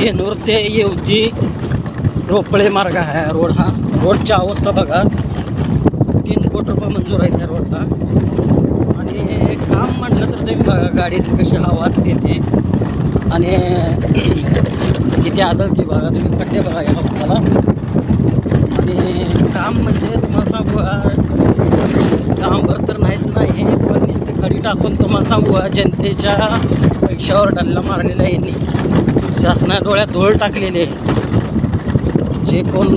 बेनूर ते येवती रोपळे मार्ग आहे रोड हा. रोडची अवस्था बघा, 3 कोटी रुपये मंजूर आहे त्या रोडला. आणि काम म्हटलं तर तुम्ही बघा गाडीची कशी आवाज येते आणि किती आदळते बघा तुम्ही. खड्डे बघा या रस्त्याला. आणि काम म्हणजे तुम्हाला सांगू डांबर तर नाहीच नाही, पण नुसते खडी टाकून तुम्हाला सांगू जनतेच्या पैशावर डल्ला मारलेला आहे यांनी. शासनाच्या डोळ्यात धूळ टाकलेले जे कोण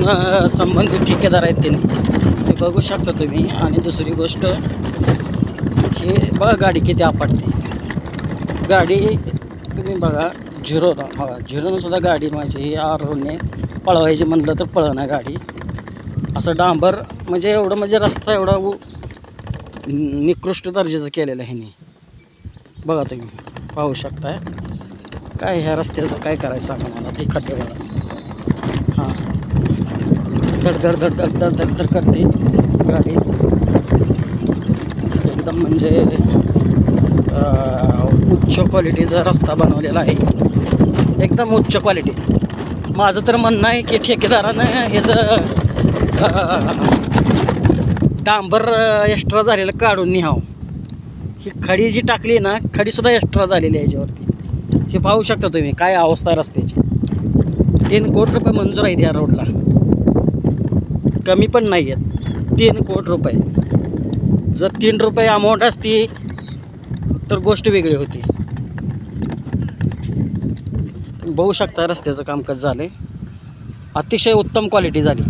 संबंधित ठेकेदार आहेत त्यांनी, ते बघू शकता तुम्ही. आणि दुसरी गोष्ट हे बघा गाडी किती आपटते. गाडी तुम्ही बघा झिरोला, बघा झिरोनं सुद्धा गाडी माझी ही रोडने पळवायची म्हणलं तर पळणार गाडी. असं डांबर म्हणजे एवढं म्हणजे रस्ता एवढा निकृष्ट दर्जाचं केलेलं आहे ह्याने. बघा तुम्ही पाहू शकताय. काय ह्या रस्त्याचं काय करायचं सांगा मला. ते खड्डे बघा, हां धड धड धड धड धड धड धड करते गाडी. एकदम म्हणजे उच्च क्वालिटीचा रस्ता बनवलेला आहे, एकदम उच्च क्वालिटी. माझं तर म्हणणं आहे की ठेकेदारानं ह्याचं डांबर एक्स्ट्रा झालेलं काढून न्यावं. ही खडी जी टाकली ना, खडीसुद्धा एक्स्ट्रा झालेली आहे याच्यावरती. हे पाहू शकता तुम्ही काय अवस्था आहे रस्त्याची. 3 कोटी रुपये मंजूर आहेत या रोडला, कमी पण नाही आहेत. 3 कोटी रुपये. जर 3 रुपये अमाऊंट असती तर गोष्ट वेगळी होती. बघू शकता रस्त्याचं काम कसं झालं आहे. अतिशय उत्तम क्वालिटी झाली.